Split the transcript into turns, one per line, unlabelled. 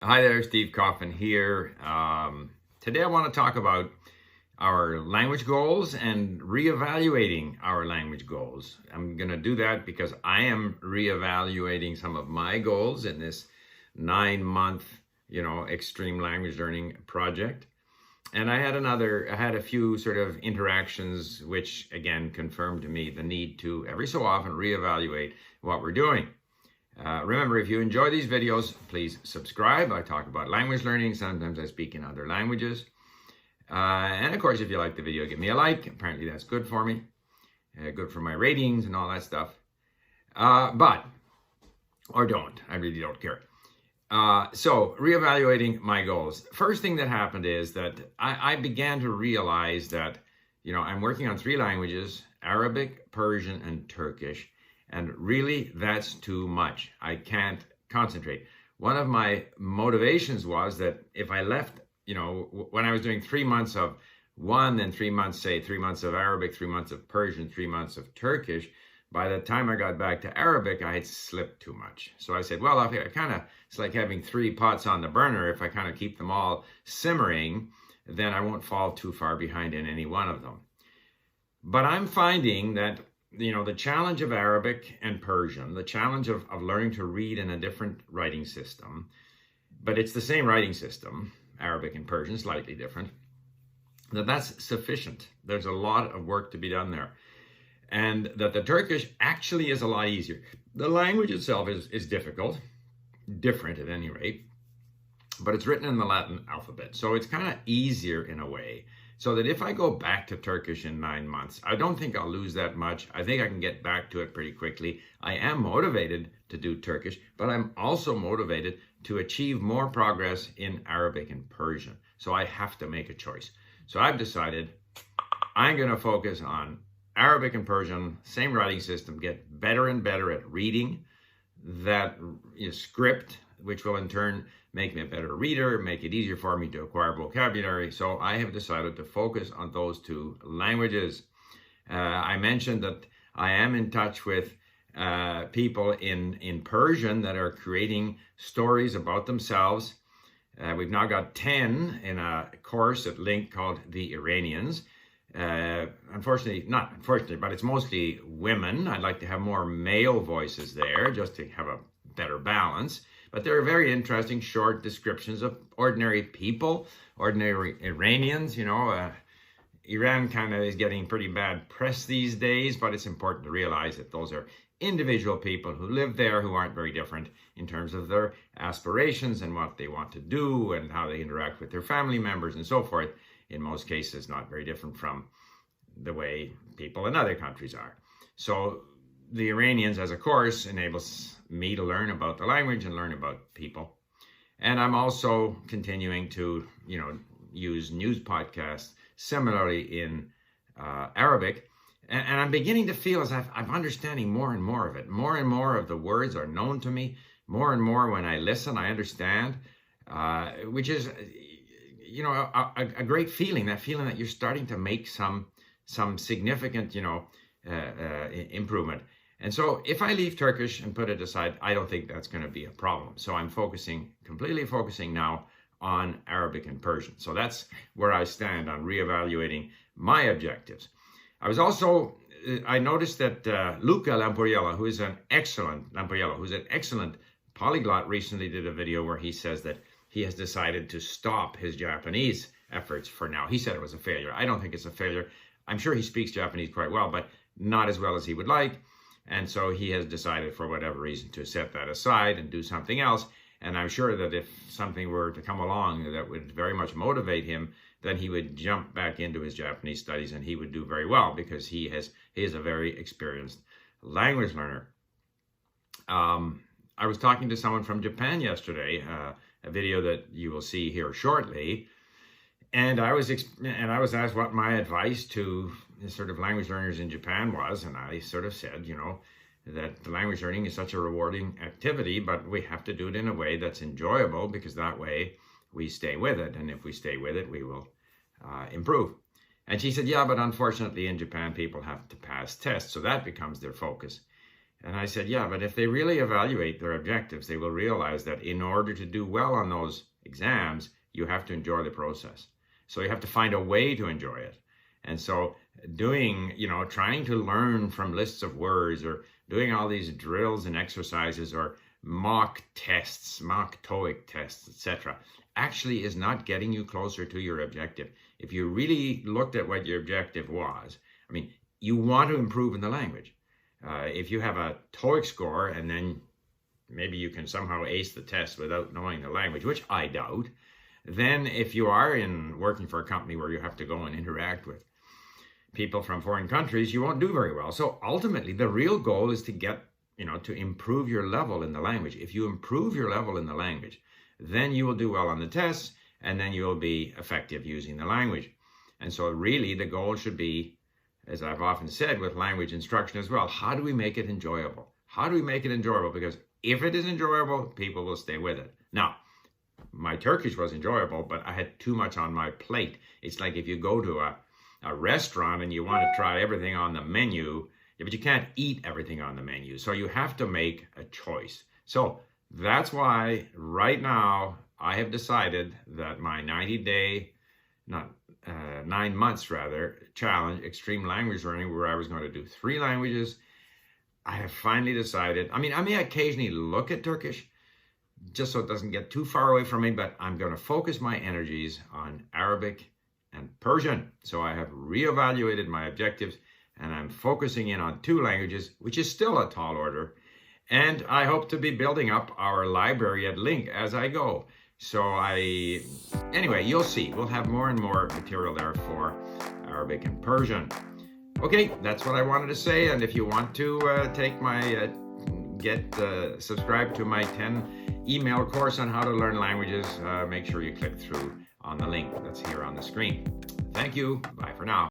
Hi there, Steve Coffin here. Today I want to talk about our language goals and reevaluating our language goals. I'm going to do that because I am reevaluating some of my goals in this 9-month, extreme language learning project. And I had a few sort of interactions which again confirmed to me the need to every so often reevaluate what we're doing. Remember, if you enjoy these videos, please subscribe. I talk about language learning. Sometimes I speak in other languages. And of course, if you like the video, give me a like. Apparently that's good for me. Good for my ratings and all that stuff. Or don't. I really don't care. So reevaluating my goals. First thing that happened is that I began to realize that, I'm working on 3 languages: Arabic, Persian, and Turkish. And really, that's too much. I can't concentrate. One of my motivations was that if I left, when I was doing 3 months of one, then 3 months, say 3 months of Arabic, 3 months of Persian, 3 months of Turkish, by the time I got back to Arabic, I had slipped too much. So I said, well, it's like having 3 pots on the burner. If I kind of keep them all simmering, then I won't fall too far behind in any one of them. But I'm finding that the challenge of Arabic and Persian, the challenge of learning to read in a different writing system, but it's the same writing system, Arabic and Persian, slightly different, that's sufficient. There's a lot of work to be done there. And that the Turkish actually is a lot easier. The language itself is difficult, different at any rate, but it's written in the Latin alphabet. So it's kind of easier in a way. So that if I go back to Turkish in 9 months, I don't think I'll lose that much. I think I can get back to it pretty quickly. I am motivated to do Turkish, but I'm also motivated to achieve more progress in Arabic and Persian. So I have to make a choice. So I've decided I'm going to focus on Arabic and Persian, same writing system, get better and better at reading that script, which will in turn make me a better reader, make it easier for me to acquire vocabulary. So I have decided to focus on those 2 languages. I mentioned that I am in touch with people in Persian that are creating stories about themselves. We've now got 10 in a course at Link called The Iranians. Not unfortunately, but it's mostly women. I'd like to have more male voices there just to have a better balance. But they're very interesting short descriptions of ordinary people, ordinary Iranians. Iran kind of is getting pretty bad press these days, but it's important to realize that those are individual people who live there who aren't very different in terms of their aspirations and what they want to do and how they interact with their family members and so forth. In most cases, not very different from the way people in other countries are. So the Iranians as a course enables me to learn about the language and learn about people. And I'm also continuing to, use news podcasts similarly in Arabic. And I'm beginning to feel as I'm understanding more and more of it. More and more of the words are known to me. More and more when I listen, I understand, which is, a great feeling, that feeling that you're starting to make some significant, improvement. And so if I leave Turkish and put it aside, I don't think that's going to be a problem. So I'm completely focusing now on Arabic and Persian. So that's where I stand on reevaluating my objectives. I noticed that Luca Lamporiello, who's an excellent polyglot, recently did a video where he says that he has decided to stop his Japanese efforts for now. He said it was a failure. I don't think it's a failure. I'm sure he speaks Japanese quite well, but not as well as he would like. And so he has decided for whatever reason to set that aside and do something else. And I'm sure that if something were to come along that would very much motivate him, then he would jump back into his Japanese studies and he would do very well because he is a very experienced language learner. I was talking to someone from Japan yesterday, a video that you will see here shortly. And I was asked what my advice to the sort of language learners in Japan was. And I sort of said, that the language learning is such a rewarding activity, but we have to do it in a way that's enjoyable because that way we stay with it. And if we stay with it, we will improve. And she said, yeah, but unfortunately in Japan, people have to pass tests. So that becomes their focus. And I said, yeah, but if they really evaluate their objectives, they will realize that in order to do well on those exams, you have to enjoy the process. So you have to find a way to enjoy it. And so doing, trying to learn from lists of words, or doing all these drills and exercises, or mock tests, mock TOEIC tests, etc., actually is not getting you closer to your objective. If you really looked at what your objective was, I mean, you want to improve in the language. If you have a TOEIC score and then maybe you can somehow ace the test without knowing the language, which I doubt, then if you are working for a company where you have to go and interact with people from foreign countries, you won't do very well. So ultimately, the real goal is to get, to improve your level in the language. If you improve your level in the language, then you will do well on the tests, and then you will be effective using the language. And so really the goal should be, as I've often said with language instruction as well, how do we make it enjoyable? How do we make it enjoyable? Because if it is enjoyable, people will stay with it. Now, my Turkish was enjoyable, but I had too much on my plate. It's like if you go to a restaurant and you want to try everything on the menu, but you can't eat everything on the menu. So you have to make a choice. So that's why right now I have decided that my 90-day, 9 months rather, challenge, extreme language learning, where I was going to do 3 languages, I have finally decided. I mean, I may occasionally look at Turkish just so it doesn't get too far away from me, but I'm going to focus my energies on Arabic and Persian. So I have reevaluated my objectives, and I'm focusing in on 2 languages, which is still a tall order. And I hope to be building up our library at Link as I go. So anyway, you'll see. We'll have more and more material there for Arabic and Persian. Okay, that's what I wanted to say. And if you want to take my, subscribe to my 10 email course on how to learn languages, make sure you click through on the link that's here on the screen. Thank you. Bye for now.